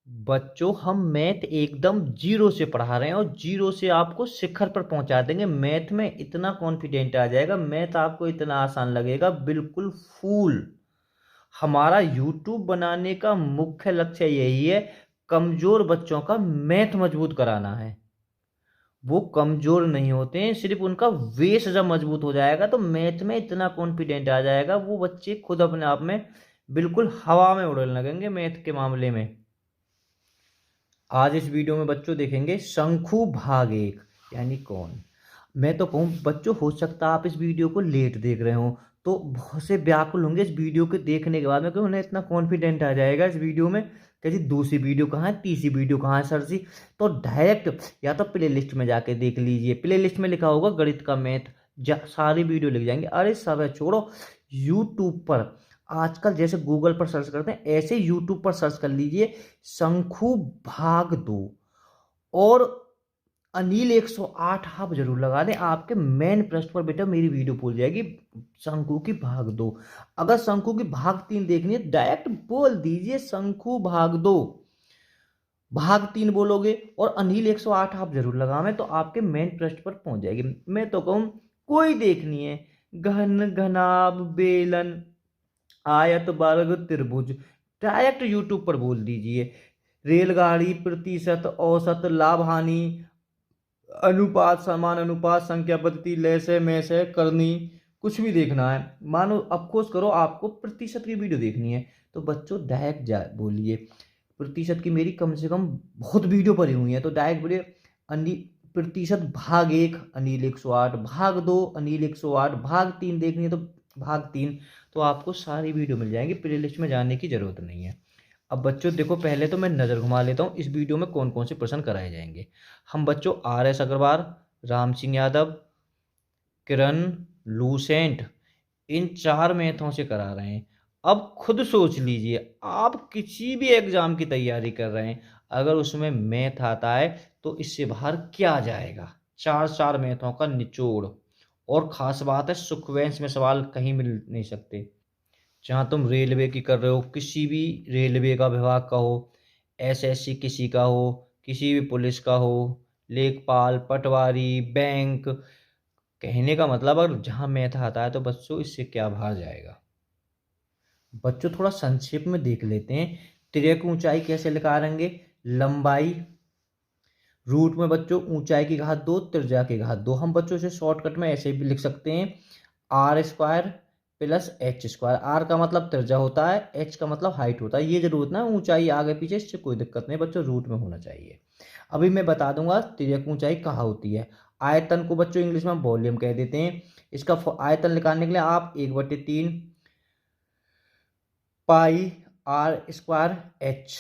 बच्चों हम मैथ एकदम जीरो से पढ़ा रहे हैं और जीरो से आपको शिखर पर पहुंचा देंगे। मैथ में इतना कॉन्फिडेंट आ जाएगा, मैथ आपको इतना आसान लगेगा, बिल्कुल फूल। हमारा यूट्यूब बनाने का मुख्य लक्ष्य यही है, कमजोर बच्चों का मैथ मजबूत कराना है। वो कमजोर नहीं होते हैं, सिर्फ उनका बेस जब मजबूत हो जाएगा तो मैथ में इतना कॉन्फिडेंट आ जाएगा, वो बच्चे खुद अपने आप में बिल्कुल हवा में उड़ने लगेंगे मैथ के मामले में। आज इस वीडियो में बच्चों देखेंगे शंकु भाग एक यानी कौन। मैं तो कहूँ बच्चों, हो सकता है आप इस वीडियो को लेट देख रहे हो तो बहुत से व्याकुल होंगे इस वीडियो के देखने के बाद में कि उन्हें इतना कॉन्फिडेंट आ जाएगा इस वीडियो में कि जी दूसरी वीडियो कहाँ है, तीसरी वीडियो कहाँ है सर जी। तो डायरेक्ट या तो प्ले लिस्ट में जाके देख लीजिए, प्ले लिस्ट में लिखा होगा गणित का मैथ, सारी वीडियो लिख जाएंगे। अरे सब है छोड़ो, यूट्यूब पर आजकल जैसे गूगल पर सर्च करते हैं ऐसे यूट्यूब पर सर्च कर लीजिए शंकु भाग दो, और अनिल 108 आप जरूर लगा दें, आपके मेन पृष्ठ पर बेटा मेरी वीडियो खुल जाएगी शंकु की भाग दो। अगर शंकु की भाग 3 देखनी है डायरेक्ट बोल दीजिए शंकु भाग दो, भाग 3 बोलोगे और अनिल 108 आप जरूर लगावें तो आपके मेन पृष्ठ पर पहुंच जाएगी। मैं तो कहूँ कोई देखनी है, घन घनाभ बेलन आयत वर्ग त्रिभुज, डायरेक्ट यूट्यूब पर बोल दीजिए। रेलगाड़ी प्रतिशत औसत लाभ हानि अनुपात समान अनुपात संख्या पद्धति लैसे मैसे करनी, कुछ भी देखना है, मानो अफकोर्स करो आपको प्रतिशत की वीडियो देखनी है तो बच्चों डायरेक्ट जा बोलिए। प्रतिशत की मेरी कम से कम बहुत वीडियो पड़ी हुई है तो डायरेक्ट बोलिए अनिल प्रतिशत भाग एक अनिल 108, भाग दो अनिल 108, भाग 3 देखनी है तो भाग 3। तो आपको सारी वीडियो मिल जाएंगी, प्ले लिस्ट में जाने की जरूरत नहीं है। अब बच्चों देखो, पहले तो मैं नज़र घुमा लेता हूँ इस वीडियो में कौन कौन से प्रश्न कराए जाएंगे। हम बच्चों RS अग्रवाल, राम सिंह यादव, किरण, लूसेंट, इन 4 मैथों से करा रहे हैं। अब खुद सोच लीजिए, आप किसी भी एग्जाम की तैयारी कर रहे हैं, अगर उसमें मैथ आता है तो इससे बाहर क्या जाएगा। 4 मैथों का निचोड़, और खास बात है सीक्वेंस में सवाल कहीं मिल नहीं सकते। जहाँ तुम रेलवे की कर रहे हो, किसी भी रेलवे का विभाग का हो, SSC किसी का हो, किसी भी पुलिस का हो, लेखपाल, पटवारी, बैंक, कहने का मतलब अगर जहाँ मैथ आता है तो बच्चों इससे क्या बाहर जाएगा। बच्चों थोड़ा संक्षेप में देख लेते हैं, तिर्यक ऊंचाई कैसे निकालेंगे। लंबाई रूट में बच्चों ऊंचाई की घात 2 त्रिज्या की घात 2, हम बच्चों इसे शॉर्टकट में ऐसे भी लिख सकते हैं R² प्लस H²। R का मतलब त्रिज्या होता है, H का मतलब हाइट होता है। ये जरूरत ना ऊंचाई आगे पीछे, इससे कोई दिक्कत नहीं बच्चों, रूट में होना चाहिए। अभी मैं बता दूंगा तिर्यक ऊंचाई कहाँ होती है। आयतन को बच्चों इंग्लिश में वॉल्यूम कह देते हैं। इसका आयतन निकालने के लिए आप 1/3 पाई R² H।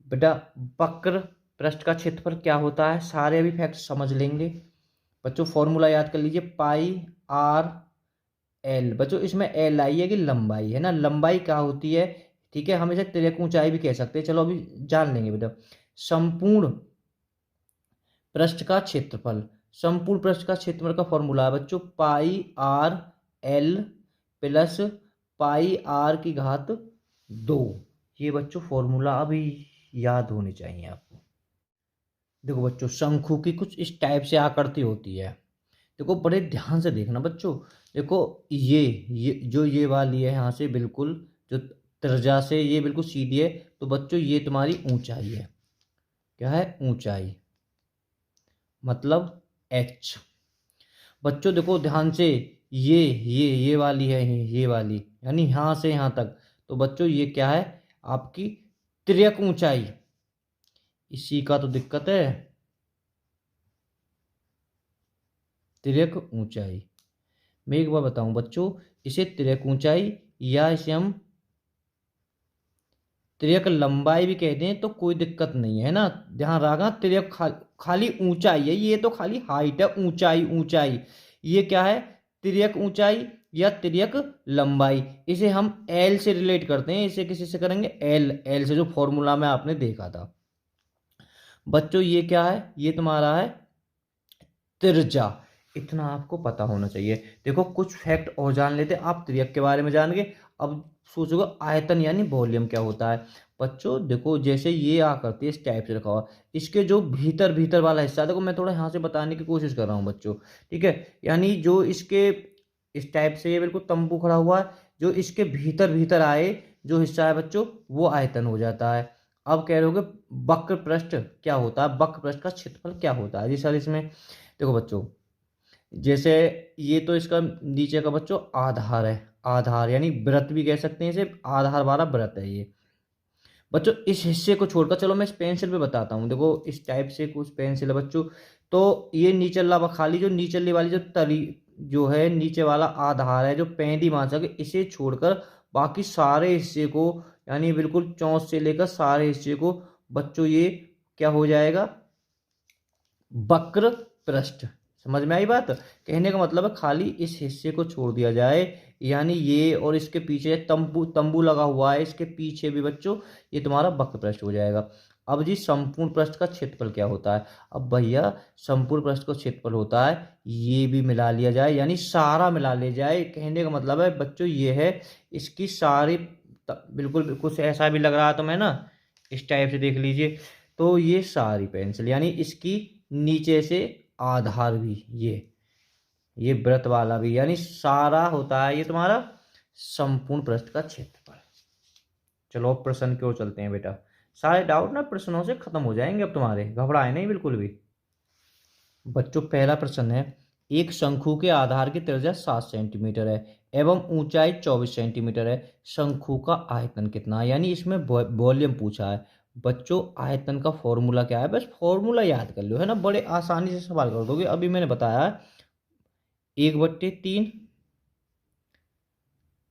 बेटा वक्र पृष्ठ का क्षेत्रफल क्या होता है, सारे अभी फैक्ट समझ लेंगे बच्चों। फॉर्मूला याद कर लीजिए, πr/l। बच्चों इसमें L आई है कि लंबाई है ना, लंबाई क्या होती है, ठीक है, हम इसे तिर्यक ऊंचाई भी कह सकते हैं, चलो अभी जान लेंगे बेटा। संपूर्ण पृष्ठ का क्षेत्रफल, संपूर्ण पृष्ठ का क्षेत्रफल का फॉर्मूला है बच्चों πr/l प्लस πr⁴ ये बच्चों फॉर्मूला अभी याद होनी चाहिए आपको। देखो बच्चों शंकु की कुछ इस टाइप से आकृति होती है, देखो बड़े ध्यान से देखना बच्चों। देखो ये जो ये वाली है यहाँ से बिल्कुल जो त्रिज्या से ये बिल्कुल सीधी है, तो बच्चों ये तुम्हारी ऊंचाई है, क्या है ऊंचाई, मतलब H। बच्चों देखो ध्यान से, ये वाली है, ये वाली यानी यहाँ से यहाँ तक, तो बच्चों ये क्या है आपकी तिर्यक ऊंचाई। इसी का तो दिक्कत है, तिर्यक ऊंचाई। मैं एक बार बताऊं बच्चों, इसे तिर्यक ऊंचाई या इसे हम तिर्यक लंबाई भी कहते हैं तो कोई दिक्कत नहीं है ना। ध्यान रखना तिर्यक खाली ऊंचाई है, ये तो खाली हाइट है, ऊंचाई ऊंचाई। ये क्या है तिर्यक ऊंचाई या तिर्यक लंबाई, इसे हम L से रिलेट करते हैं। इसे किसी से करेंगे L से, जो फॉर्मूला में आपने देखा था बच्चों। ये क्या है, ये तुम्हारा है त्रिज्या, इतना आपको पता होना चाहिए। देखो कुछ फैक्ट और जान लेते हैं, आप त्रियक के बारे में जान गए, अब सोचोगे आयतन यानी वॉल्यूम क्या होता है। बच्चों देखो जैसे ये आकृति इस टाइप से रखा हुआ, इसके जो भीतर भीतर वाला हिस्सा, देखो मैं थोड़ा यहाँ से बताने की कोशिश कर रहा हूँ बच्चों, ठीक है। यानी जो इसके इस टाइप से ये बिल्कुल तंबू खड़ा हुआ है, जो इसके भीतर भीतर आए जो हिस्सा है बच्चों वो आयतन हो जाता है। अब कह रहे होगे वक्र पृष्ठ क्या होता है, वक्र पृष्ठ का क्षेत्रफल क्या होता है जी सर इसमें। देखो बच्चों जैसे ये तो इसका नीचे का बच्चों आधार है, आधार यानी वृत्त भी कह सकते हैं इसे, आधार वाला वृत्त है ये बच्चों। इस हिस्से को छोड़कर चलो मैं इस पेंसिल पे बताता हूँ, देखो इस टाइप से कुछ पेंसिल है बच्चों। तो ये नीचला खाली जो नीचली वाली जो तली जो है नीचे वाला आधार है जो पैंदी मान सके, इसे छोड़कर बाकी सारे हिस्से को यानी बिल्कुल चौंच से लेकर सारे हिस्से को बच्चों ये क्या हो जाएगा, वक्र पृष्ठ। समझ में आई बात, कहने का मतलब है खाली इस हिस्से को छोड़ दिया जाए, यानी ये और इसके पीछे तंबू तंबू लगा हुआ है इसके पीछे भी बच्चों, ये तुम्हारा वक्र पृष्ठ हो जाएगा। अब जी संपूर्ण पृष्ठ का क्षेत्रफल क्या होता है, अब भैया संपूर्ण पृष्ठ का क्षेत्रफल होता है ये भी मिला लिया जाए यानी सारा मिला लिया जाए, कहने का मतलब है बच्चों ये है इसकी सारी बिल्कुल कुछ ऐसा भी लग रहा है तो मैं ना इस टाइप से देख लीजिए, तो ये सारी पेंसिल यानी इसकी नीचे से आधार भी ये वृत्त वाला भी यानी सारा होता है ये तुम्हारा संपूर्ण पृष्ठ का क्षेत्रफल। चलो अब प्रश्न की ओर चलते हैं बेटा, सारे डाउट ना प्रश्नों से खत्म हो जाएंगे अब तुम्हारे, घबराए नहीं बिल्कुल भी। बच्चों पहला प्रश्न है, एक शंकु के आधार की त्रिज्या 7 सेंटीमीटर है एवं ऊंचाई 24 सेंटीमीटर है, शंकु का आयतन कितना है, यानी इसमें वॉल्यूम पूछा है। बच्चों आयतन का फॉर्मूला क्या है, बस फॉर्मूला याद कर लो है ना, बड़े आसानी से सवाल कर दोगे। अभी मैंने बताया 1/3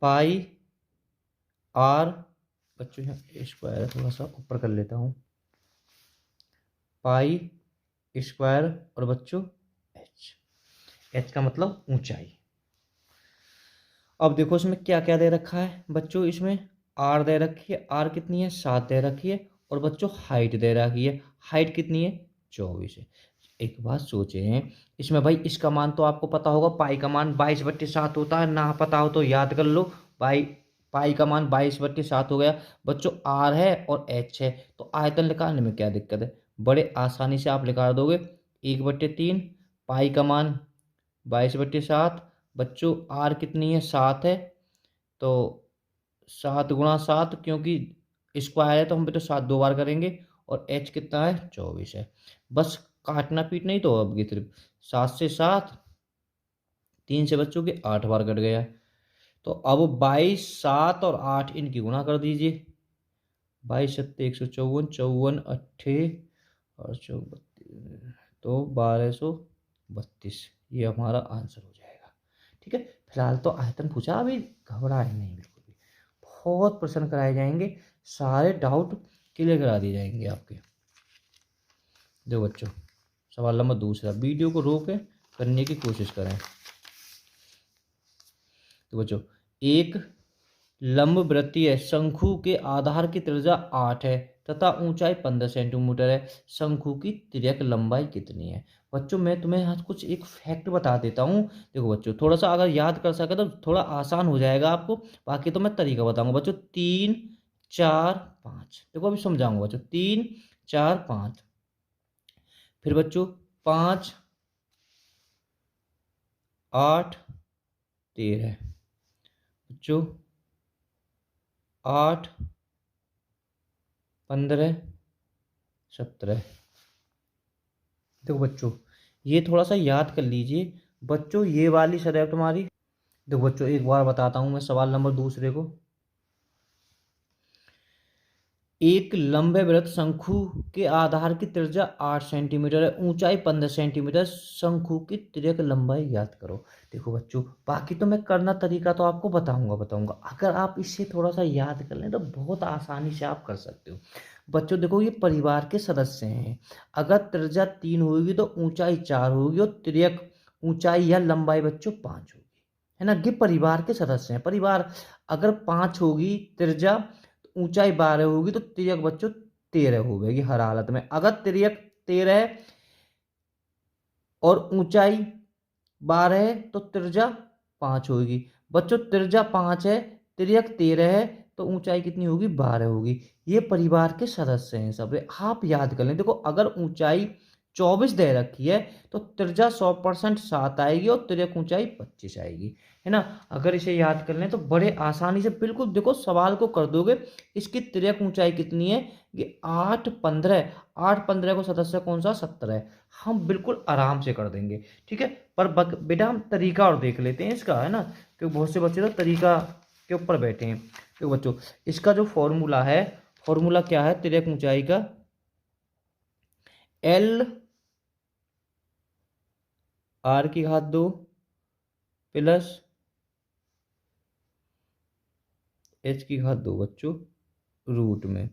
पाई आर, बच्चों यहाँ स्क्वायर थोड़ा सा ऊपर कर लेता हूँ, पाई स्क्वायर और बच्चों एच, एच का मतलब ऊंचाई। अब देखो इसमें क्या क्या दे रखा है बच्चों, इसमें आर दे रखी है, आर कितनी है 7 दे रखी है, और बच्चों हाइट दे रखी है, हाइट कितनी है 24 है। एक बात सोचें इसमें भाई, इसका मान तो आपको पता होगा, पाई का मान 22/7 होता है, ना पता हो तो याद कर लो, पाई पाई का मान 22/7 हो गया बच्चों, आर है और एच है, तो आयतन निकालने में क्या दिक्कत है, बड़े आसानी से आप निकाल दोगे। 1/3 पाई का मान 22/7, बच्चों आर कितनी है 7 है, तो 7 × 7 क्योंकि स्क्वायर है तो हम भी तो 7 2 बार करेंगे, और एच कितना है 24 है। बस काटना पीटना ही तो अब की सिर्फ 7 से 7, 3 से बच्चों के 8 बार कट गया, तो अब 22 7 और 8 इनकी गुणा कर दीजिए, 22 7 154, 54 अट्ठे और 24 तो 1232, ये हमारा आंसर हो जाएगा। ठीक है, फिलहाल तो आयतन पूछा, अभी घबराए नहीं बिल्कुल भी, बहुत प्रश्न कराए जाएंगे, सारे डाउट क्लियर करा दिए जाएंगे आपके। देखो बच्चों सवाल नंबर दूसरा, वीडियो को रोके करने की कोशिश करें। तो बच्चों एक लंबवृत्तीय शंकु के आधार की त्रिज्या 8 है तथा ऊंचाई 15 सेंटीमीटर है, शंकु की तिर्यक लंबाई कितनी है। बच्चों मैं तुम्हें आज कुछ एक फैक्ट बता देता हूँ, देखो बच्चों थोड़ा सा अगर याद कर सके तो थोड़ा आसान हो जाएगा आपको, बाकी तो मैं तरीका बताऊंगा बच्चों। 3 4 5, देखो अभी समझाऊंगा बच्चों, 3 4 5, फिर बच्चों 5 8 13, बच्चों 8 15 17। देखो बच्चों ये थोड़ा सा याद कर लीजिए बच्चों, ये वाली सदैव तुम्हारी, देखो बच्चों एक बार बताता हूं मैं सवाल नंबर दूसरे को। एक लंबे वृत्त शंकु के आधार की त्रिज्या 8 सेंटीमीटर है, ऊंचाई 15 सेंटीमीटर, शंकु की तिर्यक लंबाई याद करो। देखो बच्चों बाकी तो मैं करना तरीका तो आपको बताऊंगा, अगर आप इससे थोड़ा सा याद कर लें तो बहुत आसानी से आप कर सकते हो। बच्चों देखो ये परिवार के सदस्य हैं, अगर त्रिज्या 3 होगी तो ऊंचाई 4 होगी और तिर्यक ऊंचाई या लंबाई बच्चों 5 होगी, है ना। ये परिवार के सदस्य हैं, परिवार अगर 5 होगी त्रिज्या, ऊंचाई 12 होगी तो तिर्यक बच्चों 13 होगी हर हालत में। अगर तिर्यक 13 है और ऊंचाई 12 है तो त्रिज्या 5 होगी। बच्चों त्रिज्या 5 है, तिर्यक 13 है, तो ऊंचाई कितनी होगी, 12 होगी। ये परिवार के सदस्य हैं सब, आप याद कर लें। देखो अगर ऊंचाई 24 दे रखी है तो त्रिज्या 100% 7 आएगी और तिर्यक ऊंचाई 25 आएगी, है ना। अगर इसे याद कर लें तो बड़े आसानी से बिल्कुल देखो सवाल को कर दोगे। इसकी तिर्यक ऊंचाई कितनी है, ये 8 15, 8 15 को सदस्य कौन सा, 17 है। हम बिल्कुल आराम से कर देंगे, ठीक है। पर बेटा हम तरीका और देख लेते हैं इसका, है ना, क्योंकि बहुत से बच्चे तो तरीका के ऊपर बैठे हैं। तो बच्चों इसका जो फॉर्मूला है, फॉर्मूला क्या है तिर्यक ऊंचाई का, एल आर की घात 2 प्लस एच की घात 2 बच्चों, रूट में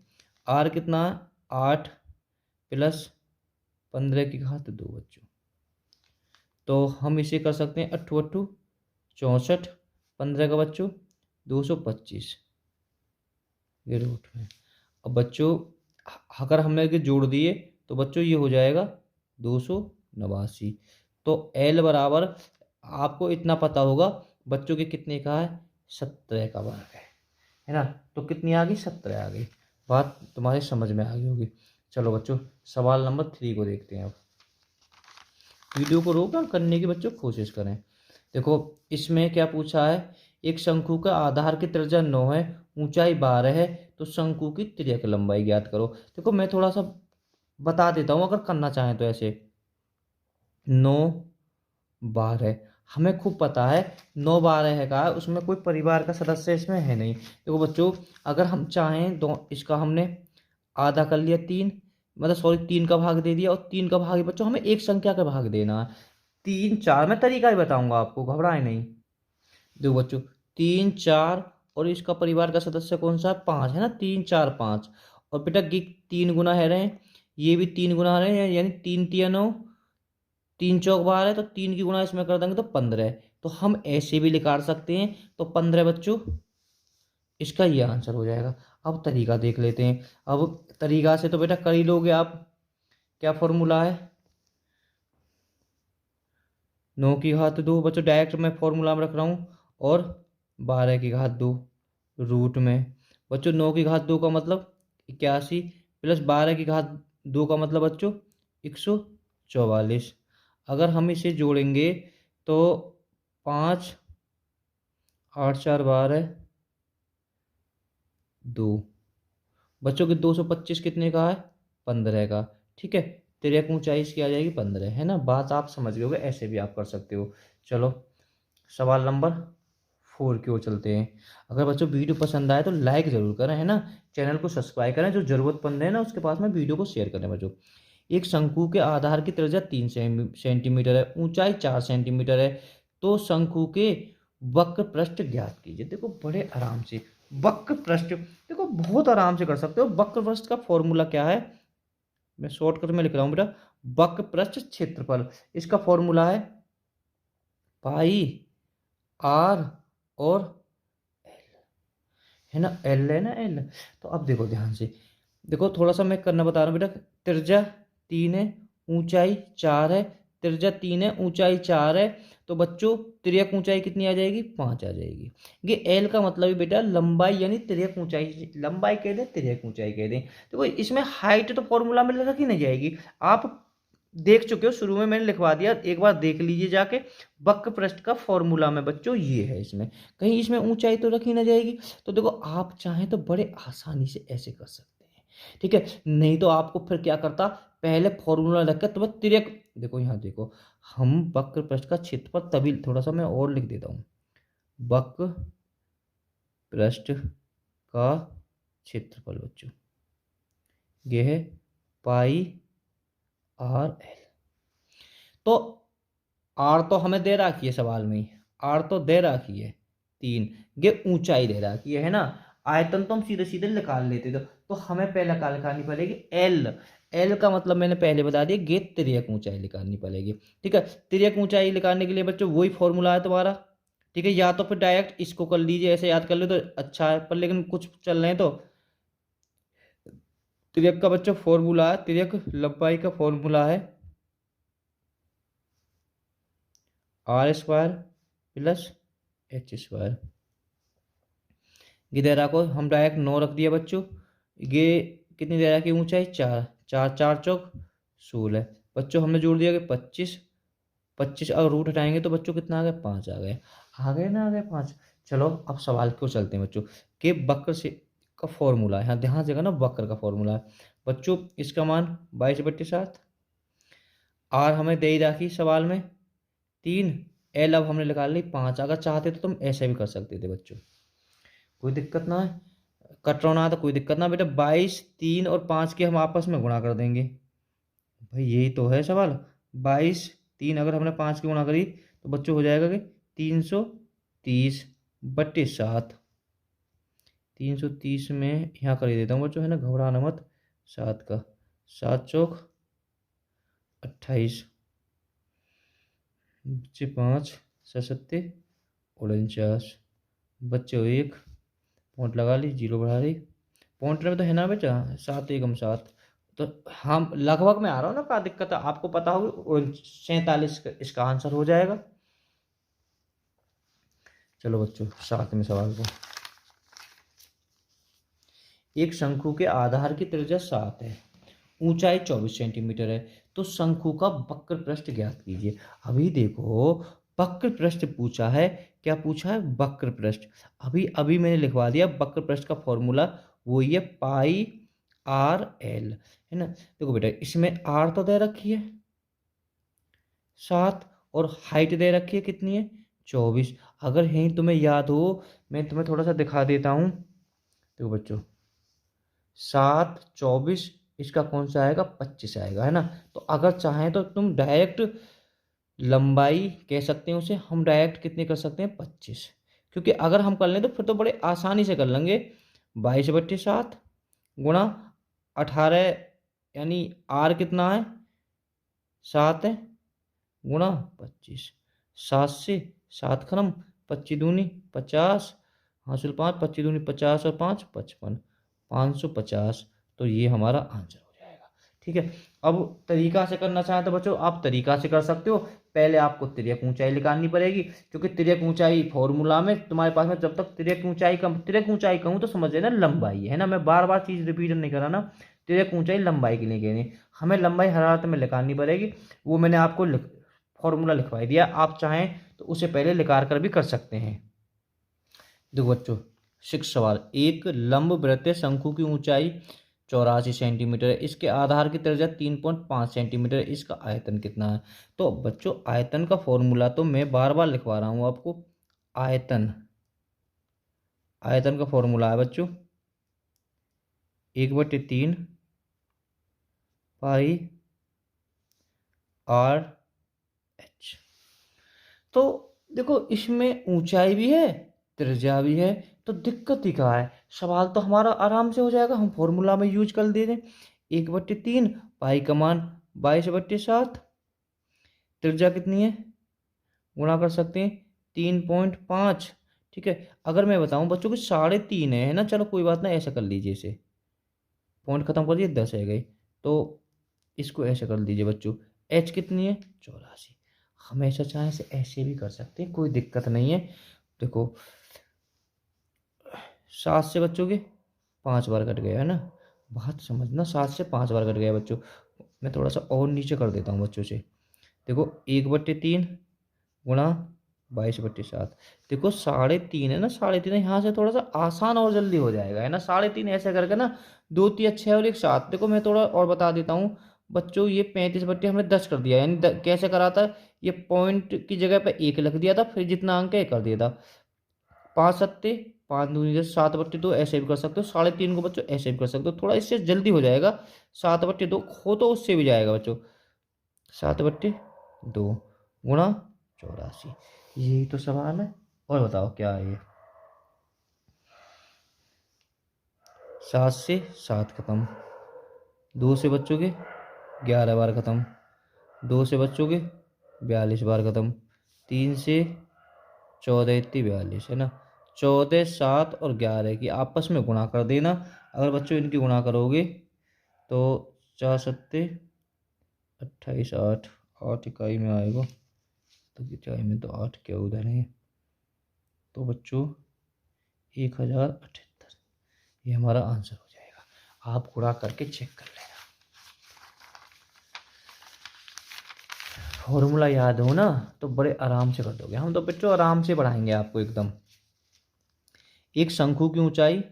आर कितना है, 8 प्लस 15 की घात 2 बच्चों। तो हम इसे कर सकते हैं 8 8 64, 15 का बच्चों 225, ये रूट में। अब बच्चों अगर हमने ये जोड़ दिए तो बच्चों ये हो जाएगा 289। तो एल बराबर आपको इतना पता होगा बच्चों के कितने का है, 17 का वर्ग है ना। तो कितनी आ गई, 17 आ गई। बात तुम्हारे समझ में आ गई होगी। चलो बच्चों सवाल नंबर 3 को देखते हैं। अब वीडियो को रोक कर करने की बच्चों कोशिश करें। देखो इसमें क्या पूछा है, एक शंकु का आधार की त्रिज्या 9 है, ऊंचाई 12 है, तो शंकु की तिर्यक लंबाई ज्ञात करो। देखो मैं थोड़ा सा बता देता हूँ अगर करना चाहें तो। ऐसे 9 12 हमें खूब पता है, 9 12 है का, उसमें कोई परिवार का सदस्य इसमें है नहीं। देखो बच्चों अगर हम चाहें तो इसका हमने आधा कर लिया, 3 मतलब सॉरी 3 का भाग दे दिया, और 3 का भाग बच्चों हमें एक संख्या का भाग देना है। 3 4, मैं तरीका ही बताऊंगा आपको, घबराए नहीं। देखो बच्चों 3 4, और इसका परिवार का सदस्य कौन सा है, 5 है ना, 3 4 5। और बेटा 3 गुना है रहे, ये भी 3 गुना है रहे, यानी 3 3 9, 3 चौक 12 है, तो 3 की गुना इसमें कर देंगे तो 15। तो हम ऐसे भी निकाल सकते हैं, तो 15 बच्चों इसका ये आंसर हो जाएगा। अब तरीका देख लेते हैं। अब तरीका से तो बेटा कर ही लोगे आप। क्या फॉर्मूला है, 9 की घात 2 बच्चों, डायरेक्ट मैं फॉर्मूला में रख रहा हूँ, और 12 की घात 2 रूट में। बच्चों 9 की घात 2 का मतलब 81, प्लस 12 की घात 2 का मतलब बच्चों 144। अगर हम इसे जोड़ेंगे तो 5 8 4 12 2 बच्चों के 225 कितने का है, 15 का, ठीक है। तिर्यक ऊंचाई इसकी आ जाएगी 15, है ना। बात आप समझ गए होगे, ऐसे भी आप कर सकते हो। चलो सवाल नंबर 4 की ओर चलते हैं। अगर बच्चों वीडियो पसंद आए तो लाइक जरूर करें, है ना। चैनल को सब्सक्राइब करें, जो जरूरतमंद है ना उसके पास में वीडियो को शेयर करें बच्चों। एक शंकु के आधार की त्रिज्या 3 सेंटीमीटर है, ऊंचाई 4 सेंटीमीटर है, तो शंकु के वक्र पृष्ठ ज्ञात कीजिए। देखो बड़े आराम से वक्र पृष्ठ, देखो बहुत आराम से कर सकते हो। वक्र पृष्ठ का फॉर्मूला क्या है, मैं शॉर्टकट में लिख रहा हूँ बेटा, वक्र पृष्ठ क्षेत्रफल। इसका फॉर्मूला है पाई आर और एल, है ना, एल है ना, एल। तो अब देखो ध्यान से, देखो थोड़ा सा मैं करना बता रहा हूँ बेटा। त्रिज्या 3 है, ऊंचाई 4 है, त्रिज्या 3 है, ऊंचाई 4 है, तो बच्चों तिर्यक ऊंचाई कितनी आ जाएगी, 5 आ जाएगी। ये एल का मतलब है बेटा लंबाई, यानी तिर्यक ऊंचाई, लंबाई कह दें तिर्यक ऊंचाई कह दें। देखो इसमें हाइट तो फॉर्मूला में रखी नहीं जाएगी, आप देख चुके हो, शुरू में मैंने लिखवा दिया, एक बार देख लीजिए जाके। वक्र पृष्ठ का फॉर्मूला में बच्चों ये है, इसमें कहीं इसमें ऊंचाई तो रखी ना जाएगी। तो देखो आप चाहें तो बड़े आसानी से ऐसे कर सकते हैं, ठीक है। नहीं तो आपको फिर क्या करता, पहले फॉर्मूला रखकर तो तिर्यक, देखो यहाँ देखो, हम वक्र पृष्ठ का क्षेत्रफल, तभी थोड़ा सा मैं और लिख देता हूँ, वक्र पृष्ठ का क्षेत्रफल बच्चों ये है पाई आर एल। तो आर तो हमें दे रखी है सवाल में ही, आर तो दे रखी है 3, ये ऊंचाई दे रखी है ना। आयतन तो हम सीधे सीधे निकाल लेते थे, तो हमें पहले क्या निकालनी पड़ेगी, एल। एल का मतलब मैंने पहले बता दिया, ये तिर्यक ऊंचाई निकालनी पड़ेगी, ठीक है। तिर्यक ऊंचाई निकालने के लिए बच्चों वही फॉर्मूला है तुम्हारा, ठीक है। या तो फिर डायरेक्ट इसको कर लीजिए, ऐसे याद कर लो तो अच्छा है, पर लेकिन कुछ चल रहे हैं तो तिर्यक का बच्चों फॉर्मूला है, तिर्यक लंबाई का फॉर्मूला है r square plus h square. ये दायरा को हम डायरेक्ट 9 रख दिया बच्चों। ये कितनी दायरा की ऊंचाई 4, 4 4 चौक 16 बच्चों। हमने जोड़ दिया कि 25, 25 अगर रूट हटाएंगे तो बच्चों कितना आ गया 5 आ गए ना, आ गए 5। चलो अब सवाल को चलते हैं बच्चों कि वक्र से का फॉर्मूला है, यहाँ ध्यान से ना वक्र का फॉर्मूला है बच्चों। इसका मान 22/7, आर हमें दे ही रखी सवाल में 3, एल अब हमने निकाल ली 5। अगर चाहते तो तुम ऐसे भी कर सकते थे बच्चों, कोई दिक्कत ना है। कट रहा ना तो कोई दिक्कत ना बेटा, 22, 3 और 5 के हम आपस में गुणा कर देंगे। भाई यही तो है सवाल। 22, 3 अगर हमने 5 की गुणा करी तो बच्चों हो जाएगा कि 330/7। 330 में यहाँ कर ही देता हूँ बच्चों, है ना, घबराना मत। 7 का 7 चौक 28, बच्चे 5, 7 49 बच्चे हो 1, पॉइंट लगा ली, 0 बढ़ा दी। पॉइंट में तो है ना बेटा 7 एकम 7। तो हम लगभग में आ रहा हूँ ना, क्या दिक्कत है आपको पता होगी 47 इसका आंसर हो जाएगा। चलो बच्चों 7वें सवाल को, एक शंकु के आधार की त्रिज्या 7 है, ऊंचाई 24 सेंटीमीटर है, तो शंकु का वक्र पृष्ठ ज्ञात कीजिए। अभी देखो वक्र पृष्ठ पूछा है, क्या पूछा है वक्र पृष्ठ। अभी अभी मैंने लिखवा दिया वक्र पृष्ठ का फॉर्मूला, वो ये पाई आर एल, है ना। देखो बेटा इसमें आर तो दे रखी है 7 और हाइट दे रखी है कितनी है 24। अगर यही तुम्हें याद हो मैं तुम्हें थोड़ा सा दिखा देता हूँ। देखो बच्चों 7 24 इसका कौन सा आएगा 25 आएगा, है ना। तो अगर चाहें तो तुम डायरेक्ट लंबाई कह सकते हैं उसे, हम डायरेक्ट कितनी कर सकते हैं 25, क्योंकि अगर हम कर लें तो फिर तो बड़े आसानी से कर लेंगे। 22/7 गुणा 18, यानी आर कितना है 7 है, गुणा 25, 7 से 7 खत्म, 25 दूनी 50, हासिल 5, 25 दूनी 50 और 5 55, 550। तो ये हमारा आंसर हो जाएगा। ठीक है, अब तरीका से करना चाहें तो बच्चों आप तरीका से कर सकते हो। पहले आपको तिर्यक ऊंचाई निकालनी पड़ेगी, क्योंकि तिर्यक ऊंचाई फॉर्मूला में तुम्हारे पास में जब तक तिर्यक ऊंचाई कहूँ तो समझ लेना लंबाई है ना, मैं बार बार चीज रिपीट नहीं कर रहा ना। तिर्यक ऊंचाई लंबाई के लिए कहनी, हमें लंबाई हरारत में निकालनी पड़ेगी। वो मैंने आपको फॉर्मूला लिखवाई दिया, आप चाहें तो उसे पहले निकाल कर भी कर सकते हैं। देखो बच्चों 6 सवाल, एक लंब वृत्तीय शंकु की ऊंचाई 84 सेंटीमीटर है, इसके आधार की त्रिज्या 3.5 सेंटीमीटर है, इसका आयतन कितना है। तो बच्चों आयतन का फॉर्मूला तो मैं बार बार लिखवा रहा हूं आपको। आयतन, आयतन का फॉर्मूला है बच्चों 1/3 पाई आर एच। तो देखो इसमें ऊंचाई भी है त्रिज्या भी है, तो दिक्कत ही कहाँ है, सवाल तो हमारा आराम से हो जाएगा, हम फॉर्मूला में यूज कर दे दें। 1/3 पाई का मान 22/7, त्रिज्या कितनी है गुणा कर सकते हैं 3.5। ठीक है, अगर मैं बताऊं बच्चों कि 3.5 है ना, चलो कोई बात ना, ऐसा कर लीजिए, इसे पॉइंट खत्म कर दिए 10 है गई, तो इसको ऐसे कर दीजिए बच्चों। एच कितनी है 84, हमेशा चाहे से ऐसे भी कर सकते हैं, कोई दिक्कत नहीं है। देखो 7 से बच्चों के 5 बार कट गया है ना, बात समझना, 7 से 5 बार कट गया बच्चों। मैं थोड़ा सा और नीचे कर देता हूँ बच्चों से। देखो 1/3 गुणा 22/7, देखो 3.5 है ना, 3.5 यहाँ से थोड़ा सा आसान और जल्दी हो जाएगा, है ना। 3.5 ऐसे करके ना 2 3 6 और 1 7। देखो मैं थोड़ा और बता देता हूँ बच्चों, ये 35 हमने 10 कर दिया, यानी कैसे करा था, ये पॉइंट की जगह पे 1 लिख दिया था, फिर जितना अंक है कर दिया था। 5 सत्ते 5 दूनी जैसे 7/2 ऐसे भी कर सकते हो, 3.5 को बच्चों ऐसे भी कर सकते हो, थोड़ा इससे जल्दी हो जाएगा। 7/2 हो तो उससे भी जाएगा बच्चों, 7/2 गुणा 84, यही तो सवाल है। और बताओ क्या है ये। 7 से 7 खत्म, 2 से बच्चों के 11 बार खत्म, 2 से बच्चों के 42 बार खत्म, 3 से 14 इतनी 42 है ना। 14 7 और 11 की आपस में गुणा कर देना। अगर बच्चों इनकी गुणा करोगे तो 4 सत्ते 28, 8 8 इकाई में आएगा, तो इकाई में तो 8 क्या उधर है। तो बच्चों 1078, ये हमारा आंसर हो जाएगा। आप गुणा करके चेक कर लेना। फॉर्मूला याद हो ना तो बड़े आराम से कर दोगे। हम तो बच्चों आराम से पढ़ाएंगे आपको एकदम। एक शंकु की ऊंचाई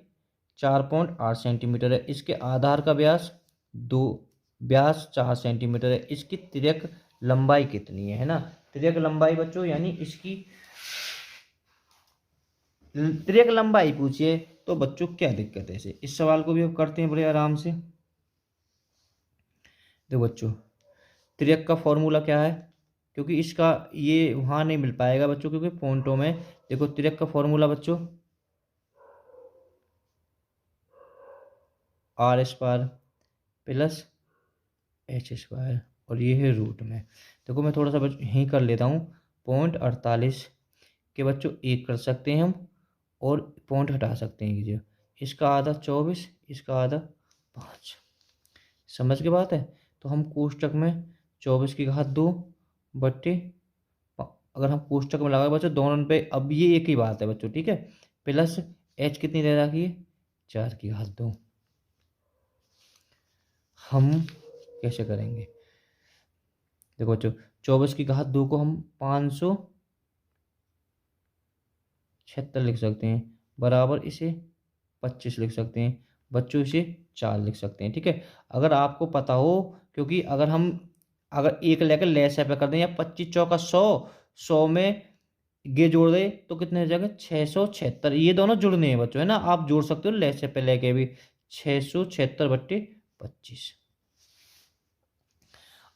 4.8 सेंटीमीटर है। इसके आधार का व्यास 4 सेंटीमीटर है। इसकी तिर्यक लंबाई कितनी है ना। तिर्यक लंबाई बच्चों यानी इसकी तिर्यक लंबाई पूछिए तो बच्चों क्या दिक्कत है इसे। इस सवाल को भी अब करते हैं बड़े आराम से। देखो बच्चों तिर्यक का फॉर्मूला क्या है, क्योंकि इसका ये वहाँ नहीं मिल पाएगा बच्चों क्योंकि पॉइंटों में। देखो तिर्यक का फॉर्मूला बच्चों r square plus h square और ये है रूट में। देखो मैं थोड़ा सा यहीं कर लेता हूँ। 0.48 के बच्चों एक कर सकते हैं हम और पॉइंट हटा सकते हैं जो इसका आधा 24, इसका आधा 5। समझ के बात है। तो हम कोष्टक में 24 की घात 2 बट्टे अगर हम कोष्टक में लगाए बच्चों दोनों पे, अब ये एक ही बात है बच्चों ठीक है। प्लस एच कितनी दे रखी है 4 की घात 2। हम कैसे करेंगे देखो बच्चों 24 की घात 2 को हम 576 लिख सकते हैं, बराबर इसे 25 लिख सकते हैं बच्चों, इसे 4 लिख सकते हैं ठीक है। अगर आपको पता हो, क्योंकि अगर एक लेकर लेस पे कर दें या 25 चौका 100, 100 में ये जोड़ दे तो कितने हो जाएगा 676। ये दोनों जुड़ने हैं बच्चों है ना, आप जोड़ सकते हो लेस पे लेके भी। 676 बट्टे 25।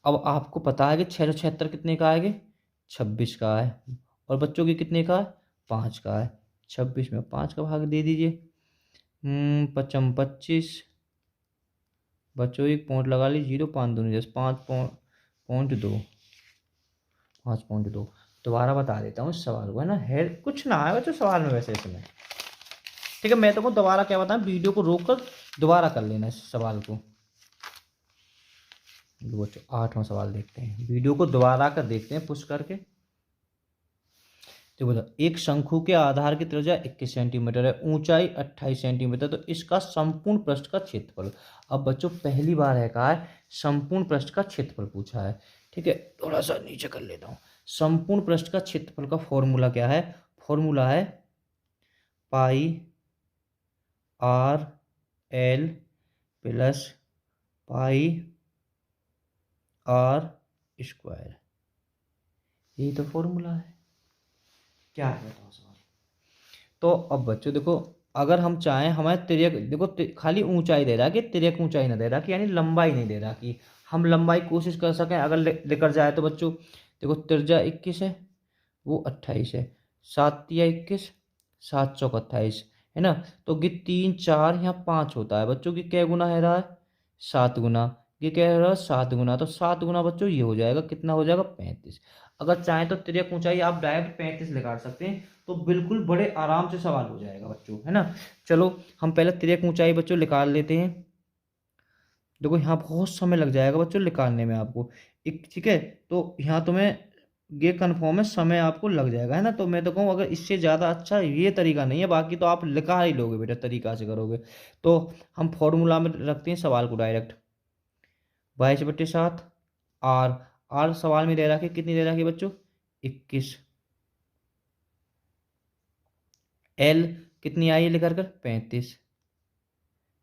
अब आपको पता है कि 676 कितने का आएगा 26 का है, और बच्चों की कितने का है 5 का है। 26 में 5 का भाग दे दीजिए। 25 बच्चों एक पॉइंट लगा लीजिए 0 5 दूनी 10 5.2 5.2। दोबारा बता देता हूँ इस सवाल को है ना, है कुछ ना है बच्चों सवाल में वैसे इसमें ठीक है। मैं तो दोबारा क्या बताऊँ, वीडियो को रोक कर दोबारा कर लेना इस सवाल को। बच्चों 8वां सवाल देखते हैं, वीडियो को दोबारा कर देखते हैं पुश करके। तो बोला एक शंकु के आधार की त्रिज्या 21 सेंटीमीटर है, ऊंचाई 28 सेंटीमीटर, तो इसका संपूर्ण पृष्ठ का क्षेत्रफल। अब बच्चों पहली बार है कहा है संपूर्ण पृष्ठ का क्षेत्रफल पूछा है ठीक है। थोड़ा सा नीचे कर लेता हूँ। संपूर्ण पृष्ठ का क्षेत्रफल का फॉर्मूला क्या है, फॉर्मूला है pi R L plus pi R square. यही तो फॉर्मूला है। क्या है बताओ सवाल। तो अब बच्चों देखो अगर हम चाहें हमारे तिर्यक देखो खाली ऊंचाई दे रहा है कि तिर्यक ऊंचाई ना दे रहा कि यानी लंबाई नहीं दे रहा कि हम लंबाई कोशिश कर सकें अगर लेकर जाए तो बच्चों देखो त्रिज्या 21 है वो 28 है, 7 या 21 7 चौक 28 है ना। तो ये 3 4 यहाँ 5 होता है बच्चों की क्या गुना है रहा है 7 गुना, ये क्या है रहा है 7 गुना। तो 7 गुना बच्चों ये हो जाएगा कितना हो जाएगा 35। अगर चाहें तो तिर्यक ऊंचाई आप डायरेक्ट 35 निकाल सकते हैं, तो बिल्कुल बड़े आराम से सवाल हो जाएगा बच्चों है ना। चलो हम पहले तिर्यक ऊंचाई बच्चों निकाल लेते हैं। देखो यहाँ बहुत समय लग जाएगा बच्चों निकालने में आपको एक ठीक है। तो यहाँ तुम्हें ये कन्फर्म है समय आपको लग जाएगा है ना। तो मैं तो कहूँ अगर इससे ज़्यादा अच्छा ये तरीका नहीं है, बाकी तो आप लिखा ही लोगे बेटा तरीका से करोगे। तो हम फॉर्मूला में रखते हैं सवाल को डायरेक्ट 22/7 आर। आर सवाल में दे रखी कितनी दे रखी बच्चों 21। एल कितनी आई है लेकर कर 35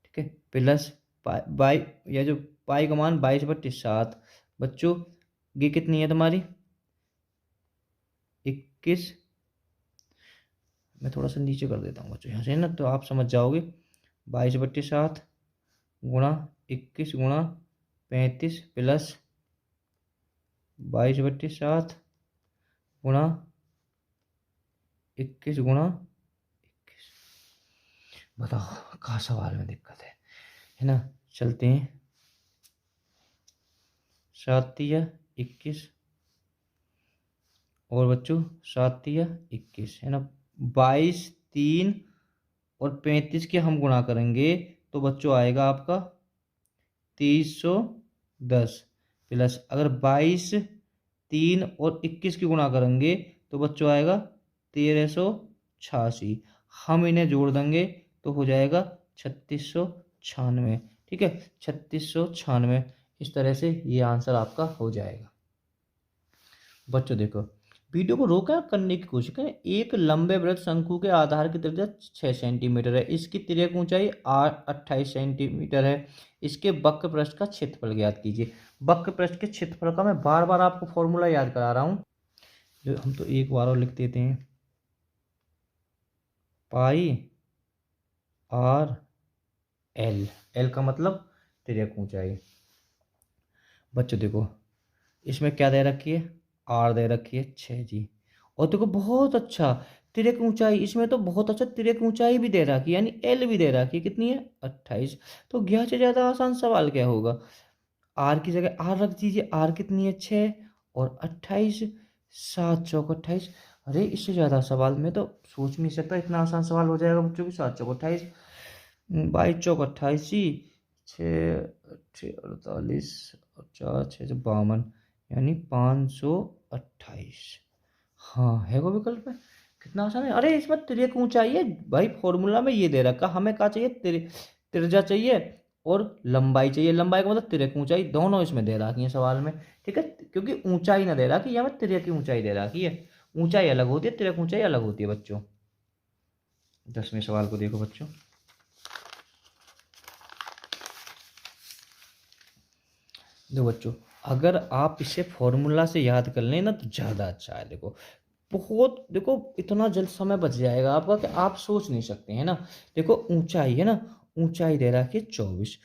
ठीक है, प्लस बाई या जो पाई का मान 22/7 बच्चों ये कितनी है तुम्हारी 21। मैं थोड़ा सा नीचे कर देता हूँ बच्चों यहाँ से ना तो आप समझ जाओगे। 22/7 गुणा 21 गुणा 35 प्लस 22/7 गुणा 21 गुणा 21। बताओ कहाँ सवाल में दिक्कत है ना। चलते हैं 7 या 21 और बच्चों 7 या 21 है ना। 22 3 और 35 के हम गुणा करेंगे तो बच्चों आएगा आपका 2310 प्लस अगर 22 3 और 21 की गुणा करेंगे तो बच्चों आएगा 1386। हम इन्हें जोड़ देंगे तो हो जाएगा 3696। ठीक है, 3696। इस तरह से ये आंसर आपका हो जाएगा। बच्चों देखो, वीडियो को रोकें और करने की कोशिश करें। एक लंबे वृत्त शंकु के आधार की त्रिज्या 6 सेंटीमीटर है, इसकी तिर्यक ऊंचाई 28 सेंटीमीटर है। इसके वक्र पृष्ठ का क्षेत्रफल ज्ञात कीजिए। वक्र पृष्ठ के क्षेत्रफल का मैं बार बार आपको फॉर्मूला याद करा रहा हूँ, जो हम तो एक बार और लिख देते हैं, पाई आर एल। एल का मतलब तिर्यक ऊंचाई। बच्चों देखो, इसमें क्या दे रखी है, आर दे रखी है 6 जी। और देखो बहुत अच्छा तिर्यक ऊंचाई, इसमें तो बहुत अच्छा तिर्यक ऊंचाई भी दे रखी है, यानी एल भी दे रखी है। कितनी है, 28। तो ज्ञात से ज़्यादा आसान सवाल क्या होगा, आर की जगह आर रख दीजिए। आर कितनी है, 6 और 28, 7 चौक 28। अरे इससे ज़्यादा सवाल मैं तो सोच नहीं सकता, इतना आसान सवाल हो जाएगा बच्चों की। 7 चौक 28, 22 चौक 28 जी, 6 6 48 और 4 6 52, यानी 528। हाँ है वो विकल्प है। कितना आसान है। अरे इसमें तिर्यक ऊंचाई है भाई, फॉर्मूला में ये दे रखा, हमें क्या चाहिए, त्रिज्या चाहिए और लंबाई चाहिए। लंबाई का मतलब तिर्यक ऊंचाई, दोनों इसमें दे रखी है सवाल में। ठीक है, क्योंकि ऊंचाई ना दे रखी, यहाँ तिर्यक की ऊंचाई दे रखी है। ऊंचाई अलग होती है, तिर्यक ऊंचाई अलग होती है बच्चों। 10वें सवाल को देखो बच्चों। देखो बच्चों, अगर आप इसे फॉर्मूला से याद कर लें ना तो ज़्यादा अच्छा है। देखो बहुत, देखो इतना जल्द समय बच जाएगा आपका कि आप सोच नहीं सकते हैं ना। देखो ऊंचाई है ना, ऊंचाई दे रखी है 24।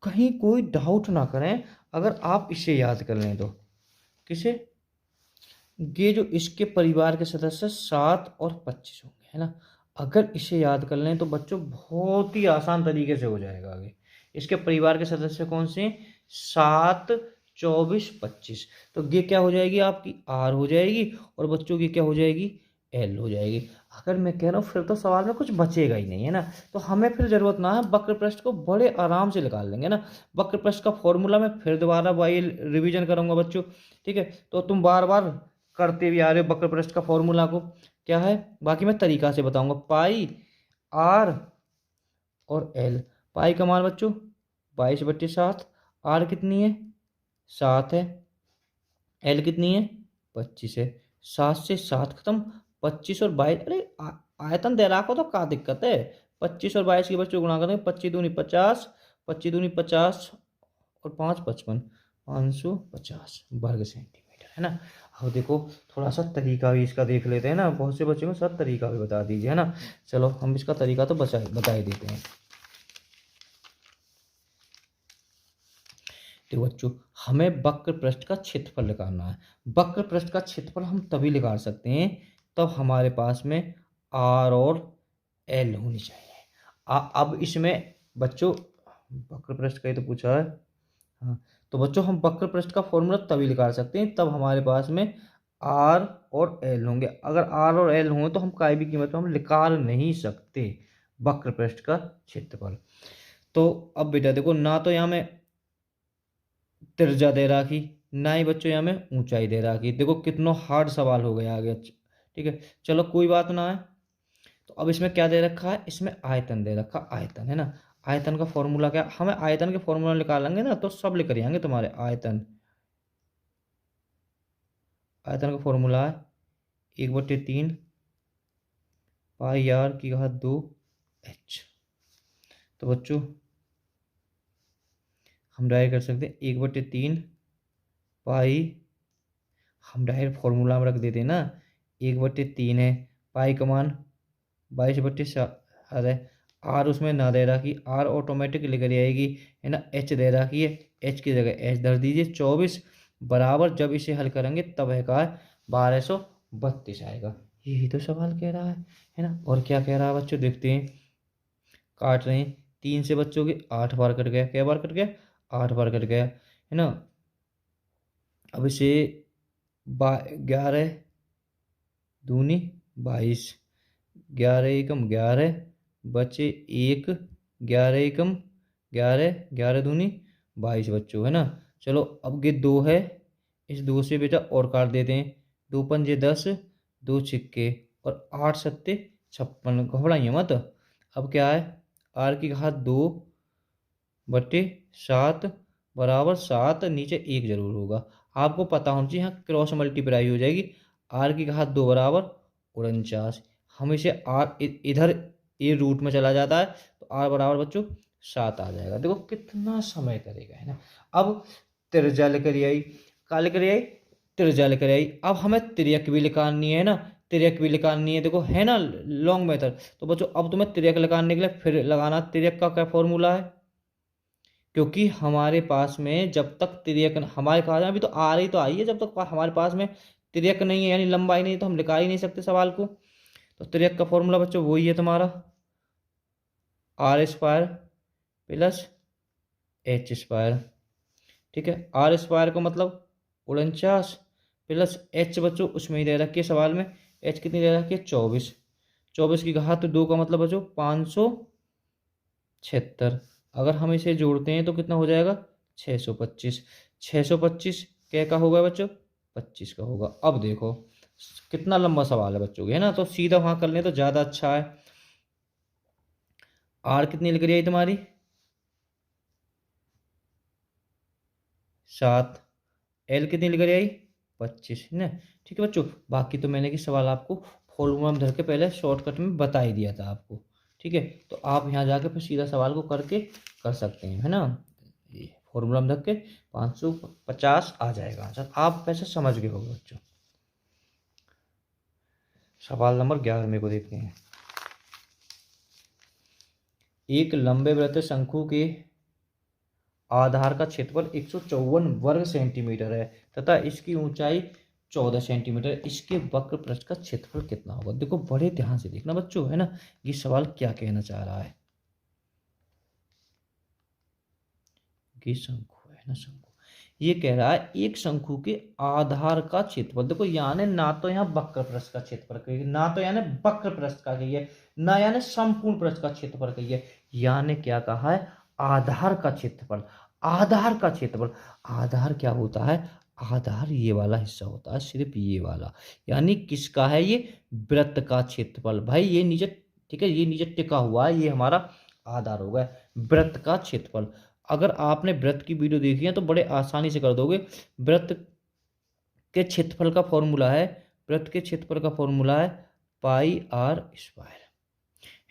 कहीं कोई डाउट ना करें अगर आप इसे याद कर लें तो। किसे, ये जो इसके परिवार के सदस्य 7 और 25 होंगे, है ना। अगर इसे याद कर लें तो बच्चों बहुत ही आसान तरीके से हो जाएगा आगे। इसके परिवार के सदस्य कौन से हैं, 7 24 25। तो ये क्या हो जाएगी, आपकी आर हो जाएगी, और बच्चों की क्या हो जाएगी, एल हो जाएगी। अगर मैं कह रहा हूँ फिर तो सवाल में कुछ बचेगा ही नहीं, है ना। तो हमें फिर जरूरत ना है, वक्र पृष्ठ को बड़े आराम से निकाल लेंगे ना। वक्र पृष्ठ का फॉर्मूला मैं फिर दोबारा वही रिवीजन करूंगा बच्चों। ठीक है, तो तुम बार बार करते भी आ रहे हो वक्र पृष्ठ का फॉर्मूला को, क्या है, बाकी मैं तरीका से बताऊंगा। पाई आर और एल। पाई का मान बच्चों 22/7। आर कितनी है, 7 है। एल कितनी है, 25 है। 7 से 7 खत्म, 25 और 22। अरे आयतन दे रखा तो क्या दिक्कत है। 25 और 22 के बच्चों गुणा करेंगे, 25 दूनी 50, 25 दूनी 50 और 5 55, 550 वर्ग सेंटीमीटर, है ना। अब देखो थोड़ा सा तरीका भी इसका देख लेते हैं ना, बहुत से बच्चों को सब तरीका भी बता दीजिए, है ना। चलो हम इसका तरीका तो बता ही देते हैं। तो बच्चों, हमें वक्र पृष्ठ का क्षेत्रफल निकालना है। वक्र पृष्ठ का क्षेत्रफल हम तभी निकाल सकते हैं तब हमारे पास में आर और एल होनी चाहिए। अब इसमें बच्चों, वक्र पृष्ठ का ही तो पूछा है। हाँ, तो बच्चों हम वक्र पृष्ठ का फॉर्मूला तभी निकाल सकते हैं तब हमारे पास में आर और एल होंगे। अगर आर और एल हों तो हम काय भी कीमत में हम निकाल नहीं सकते वक्र पृष्ठ का क्षेत्रफल। तो अब बेटा देखो, ना तो यहाँ में त्रिज्या दे रखी, ना ही बच्चों यहाँ में ऊंचाई दे रखी। देखो कितना हार्ड सवाल हो गया आगे। ठीक है, चलो कोई बात ना है। तो अब इसमें क्या दे रखा है, इसमें आयतन दे रखा, आयतन, है ना। आयतन का फॉर्मूला क्या, हमें आयतन के फॉर्मूला निकालेंगे ना तो सब लिख आएंगे तुम्हारे। आयतन, आयतन का फॉर्मूला है 1/3 पाई आर की घात 2 एच। तो बच्चों हम डायरेक्ट कर सकते हैं 1/3 पाई, हम डायरेक्ट फॉर्मूला में रख देते हैं ना। 1/3 है, पाई का मान 22/7 है। आर उसमें ना दे रखी, आर ऑटोमेटिक लेकर आएगी, है ना। एच दे रखी है, एच की जगह एच धर दीजिए। 24 बराबर, जब इसे हल करेंगे तब है का 1232 आएगा। यही तो सवाल कह रहा है ना। और क्या कह रहा है बच्चों, देखते हैं। काट रहे हैं, 3 से बच्चों के 8 बार कट गया। क्या बार कट गया, 8 बार कट गया, है ना। अब इसे 11 दूनी 22, 11 एकम 11 बचे 1, 11 एकम 11, 11 दूनी 22 बच्चों, है ना। चलो अब ये 2 है, इस 2 से बेटा और काट देते हैं। 2 पंजे 10, 2 छिक्के और 8 सत्ते 56, घबराइए मत। अब क्या है, आर की घात 2/7 बराबर 7, नीचे 1 जरूर होगा। आपको पता होना चाहिए, यहाँ क्रॉस मल्टीप्लाई हो जाएगी। आर की घात 2 बराबर 49। हम इसे आर इधर ये रूट में चला जाता है तो आर बराबर बच्चों 7 आ जाएगा। देखो कितना समय करेगा, है ना। अब त्रिज्या लेकर आई, का लेकर आई, त्रिज्या लेकर आई। अब हमें त्रियक भी निकालनी है ना, त्रियक भी निकालनी है, देखो है ना लॉन्ग मेथड। तो बच्चों अब तुम्हें त्रियक निकालने के लिए फिर लगाना, त्रियक का क्या फॉर्मूला है, क्योंकि हमारे पास में जब तक त्रियक हमारे पास में, अभी तो आ रही तो आई है, जब तक हमारे पास में त्रियक नहीं है यानी लंबाई नहीं है तो हम लिखा ही नहीं सकते सवाल को। तो त्रियक का फॉर्मूला बच्चों वही है तुम्हारा r² प्लस h²। ठीक है, r² का मतलब 49 प्लस h बच्चों उसमें ही दे रखी है सवाल में, h कितनी दे रखी है 24। 24 की घात 2 का मतलब बच्चों 576। अगर हम इसे जोड़ते हैं तो कितना हो जाएगा 625। 625 क्या का होगा बच्चों 25 का होगा। अब देखो कितना लंबा सवाल है बच्चों के, है ना, तो सीधा वहां कर लें तो ज्यादा अच्छा है। आर कितनी लिख रही है तुम्हारी 7, एल कितनी लिख रही है 25, है ना। ठीक है बच्चों, बाकी तो मैंने कि सवाल आपको फॉर्मूला में धर के पहले शॉर्टकट में बता ही दिया था आपको। ठीक है, तो आप यहाँ जाके फिर सीधा सवाल को करके कर सकते हैं, है ना। फॉर्मूला में धर के 550 आ जाएगा आंसर। आप वैसे समझ गए होगे बच्चों। सवाल नंबर 11 को देखते हैं। एक लंबे वृत्त शंकु के आधार का क्षेत्रफल 154 वर्ग सेंटीमीटर है तथा इसकी ऊंचाई 14 सेंटीमीटर। इसके वक्र पृष्ठ का क्षेत्रफल कितना होगा। देखो बड़े ध्यान से देखना बच्चों, है ना, ये सवाल क्या कहना चाह रहा है। ये शंकु है ना, शंकु ये कह रहा है एक शंकु के आधार का क्षेत्रफल। देखो यानी ना तो यहाँ वक्र पृष्ठ का क्षेत्रफल कहिए, ना तो यानी वक्र पृष्ठ का कहिए, ना यानी संपूर्ण पृष्ठ का क्षेत्रफल कहिए, यानी क्या कहा है आधार का क्षेत्रफल। आधार का क्षेत्रफल, आधार क्या होता है, आधार ये वाला हिस्सा होता है, सिर्फ ये वाला। यानी किसका है ये वृत्त का क्षेत्रफल भाई, ये नीचे, ठीक है, ये नीचे टिका हुआ है, ये हमारा आधार होगा वृत्त का क्षेत्रफल। अगर आपने वृत्त की वीडियो देखी है तो बड़े आसानी से कर दोगे। वृत्त के क्षेत्रफल का फॉर्मूला है, वृत्त के क्षेत्रफल का फॉर्मूला है πr²,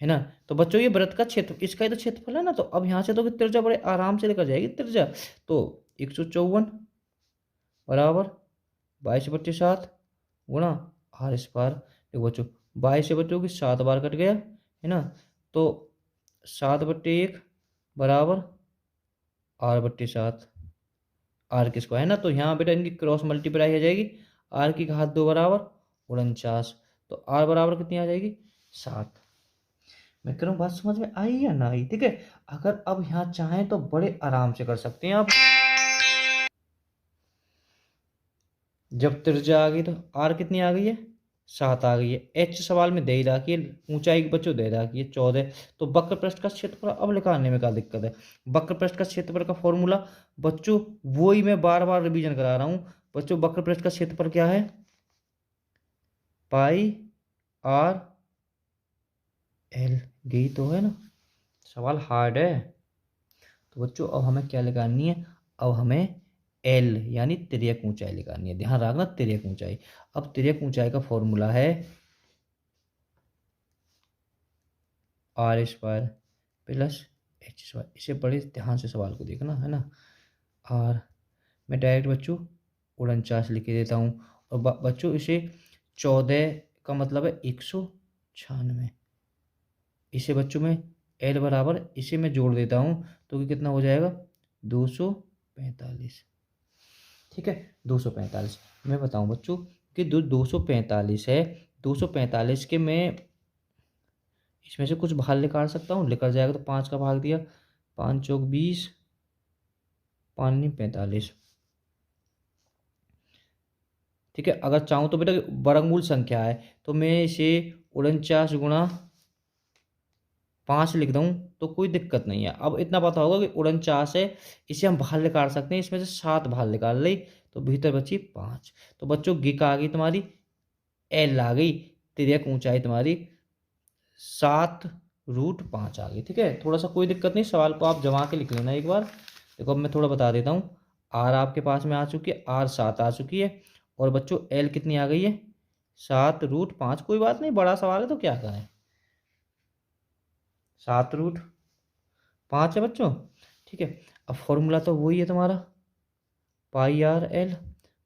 है ना। तो बच्चों ये वृत्त का क्षेत्र, इसका ही तो क्षेत्रफल है ना। तो अब यहाँ से तो त्रिज्या बड़े आराम से लेकर जाएगी त्रिज्या। तो 154 बराबर 22/7 गुणा r²। देखो बच्चों 22 से बच्चों की 7 बार कट गया, है ना। तो 7/1 बराबर r/7, आर की स्क्वायर है ना। तो यहाँ बेटा इनकी क्रॉस मल्टीप्लाई हो जाएगी, आर की घात 2 बराबर 49। तो आर बराबर कितनी आ जाएगी 7। मैं कह रहा हूँ बात समझ में आई या ना आई। ठीक है, अगर अब यहाँ चाहें तो बड़े आराम से कर सकते हैं आप। जब त्रिज्या आ गई तो आर कितनी आ गई है 7 आ गई है। एच सवाल में दे ही रखी है, ऊंचाई की बच्चों दे रखी है 14। तो वक्र पृष्ठ का क्षेत्रफल अब निकालने में क्या दिक्कत है। वक्र पृष्ठ का क्षेत्रफल का फॉर्मूला बच्चों वही मैं बार बार रिवीजन करा रहा हूँ बच्चों। वक्र पृष्ठ का क्षेत्रफल क्या है πr l, यही तो है ना। सवाल हार्ड है तो बच्चों अब हमें क्या लगानी है, अब हमें एल यानी तिर्यक ऊंचाई निकालनी है। ध्यान रखना तिर्यक ऊंचाई। अब तिर्यक ऊंचाई का फॉर्मूला है r² प्लस h²। इसे बड़े ध्यान से सवाल को देखना, है ना। और मैं डायरेक्ट बच्चों 49 लिख देता हूँ। और बच्चों इसे 14 का मतलब है 196। इसे बच्चों में एल बराबर इसे मैं जोड़ देता हूँ तो कितना हो जाएगा 245। ठीक है 245। मैं बताऊं बच्चों कि 245 है, 245 के मैं इसमें से कुछ बाहर निकाल सकता हूँ, निकल जाएगा। तो 5 का भाग दिया, 5 चौक 20, 5 नहीं 45। ठीक है, अगर चाहूँ तो बेटा वर्गमूल संख्या है तो मैं इसे 49 गुणा 5 लिख दूँ तो कोई दिक्कत नहीं है। अब इतना पता होगा कि 49 है, इसे हम बाहर निकाल सकते हैं, इसमें से 7 बाहर निकाल ली तो भीतर बची 5। तो बच्चों गिक आ गई तुम्हारी, एल आ गई, तिर्यक ऊंचाई तुम्हारी 7√5 आ गई। ठीक है, थोड़ा सा कोई दिक्कत नहीं, सवाल को आप जमा के लिख लेना एक बार। देखो अब मैं थोड़ा बता देता हूँ। आर आपके पास में आ चुकी है, आर 7 आ चुकी है, और बच्चों एल कितनी आ गई है? 7√5। कोई बात नहीं, बड़ा सवाल है तो क्या करें, 7√5 है बच्चों। ठीक है, अब फॉर्मूला तो वही है तुम्हारा, पाई आर एल,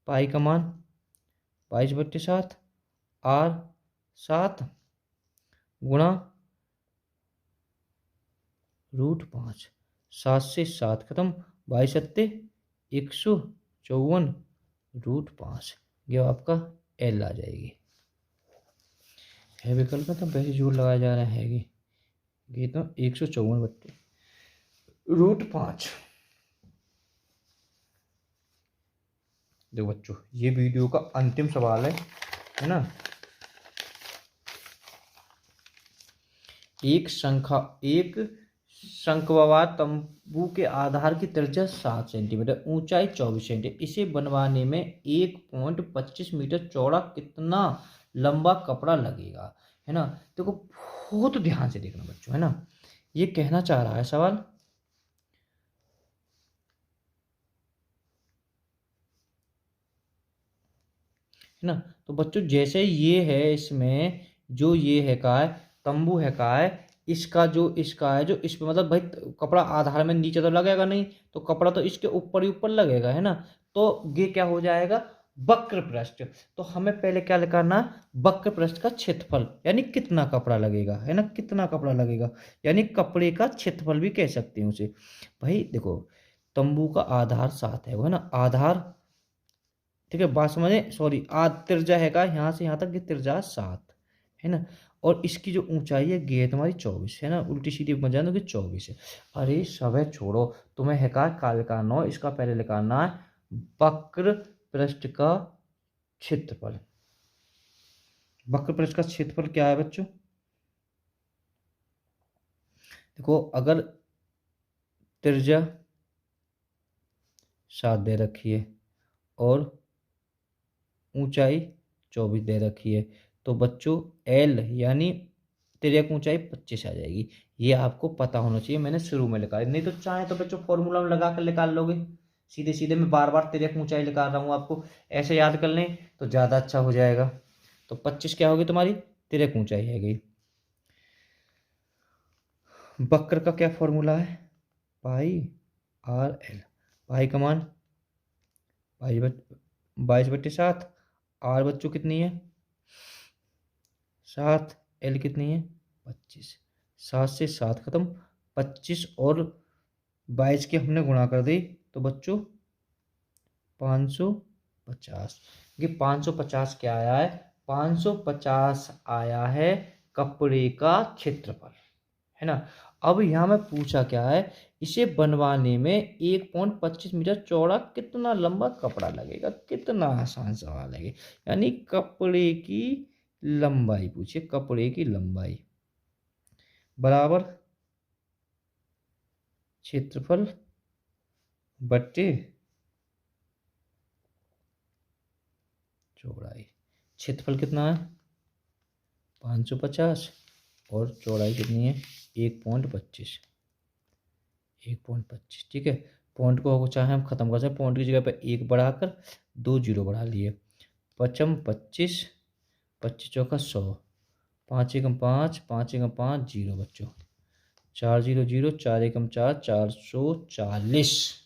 पाई का मान 22/7, आर 7 गुणा √5, 7 से 7 खत्म, 22×7 154√5, ये आपका एल आ जाएगी। है विकल्प में तो वैसे जोर लगाया जा रहा है ये तो 154/5। देखो बच्चों, ये वीडियो का अंतिम सवाल है ना। एक शंखवार तंबू के आधार की त्रिज्या 7 सेंटीमीटर, ऊंचाई 24 सेंटीमीटर, इसे बनवाने में 1.25 मीटर चौड़ा कितना लंबा कपड़ा लगेगा, है ना। देखो बहुत ध्यान से देखना बच्चों, है ना, ये कहना चाह रहा है सवाल, है ना। तो बच्चों जैसे ये है, इसमें जो ये है का है तंबू है का है, इसका है जो इस पे मतलब भाई कपड़ा आधार में नीचे तो लगेगा नहीं, तो कपड़ा तो इसके ऊपर ही ऊपर लगेगा, है ना। तो ये क्या हो जाएगा? वक्र पृष्ठ। तो हमें पहले क्या निकालना है? वक्र पृष्ठ का क्षेत्रफल, यानी कितना कपड़ा लगेगा, है ना, कितना कपड़ा लगेगा, यानी कपड़े का क्षेत्रफल भी कह सकते हैं उसे। भाई देखो, तंबू का आधार 7 है, वो है ना आधार, ठीक है, बात समझे, सॉरी, त्रिज्या है का यहाँ से यहाँ तक, ये त्रिज्या 7 है ना, और इसकी जो ऊंचाई है ये है तुम्हारी 24, है ना, उल्टी सीधी बन जाए तो 24 है। अरे सब है छोड़ो, तुम्हें है का निकालना हो, इसका पहले निकालना है वक्र पृष्ठ का क्षेत्रफल। वक्र पृष्ठ का क्षेत्रफल क्या है बच्चों? देखो अगर त्रिज्या 7 दे रखी है और ऊंचाई 24 दे रखी है, तो बच्चों एल यानी तिर्यक ऊंचाई 25 आ जाएगी। ये आपको पता होना चाहिए, मैंने शुरू में लिखा है, नहीं तो चाहे तो बच्चों फॉर्मूला में लगा कर निकाल लोगे, सीधे सीधे मैं बार बार तिर्यक ऊंचाई निकाल रहा हूँ, आपको ऐसे याद कर लें तो ज़्यादा अच्छा हो जाएगा। तो 25 क्या होगी तुम्हारी? तिर्यक ऊंचाई है गई। वक्र का क्या फॉर्मूला है? पाई आर एल, पाई का मान 22/7, आर बच्चों कितनी है? 7, एल कितनी है? 25, 7 से 7 खत्म, 25 और 22 की हमने गुणा कर दी, तो बच्चों 550। ये 550 क्या आया है? 550 आया है कपड़े का क्षेत्रफल, है ना। अब यहाँ में पूछा क्या है, इसे बनवाने में 1.25 मीटर चौड़ा कितना लंबा कपड़ा लगेगा। कितना आसान सवाल है ये, यानी कपड़े की लंबाई पूछिए, कपड़े की लंबाई बराबर क्षेत्रफल बट्टे चौड़ाई। क्षेत्रफल कितना है? 550, और चौड़ाई कितनी है? 1.25, 1.25। ठीक है, पॉइंट को चाहे हम खत्म कर सकते, पॉइंट की जगह पर 1 बढ़ाकर 2 जीरो बढ़ा लिए, 25, 25 चौका 100, 5 एकम 5, 5 एकम 5 जीरो बच्चों, 4 0 0, 4 एकम 4, 440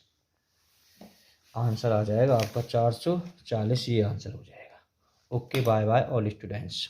आंसर आ जाएगा आपका, 440 ये आंसर हो जाएगा। Okay, bye bye all students.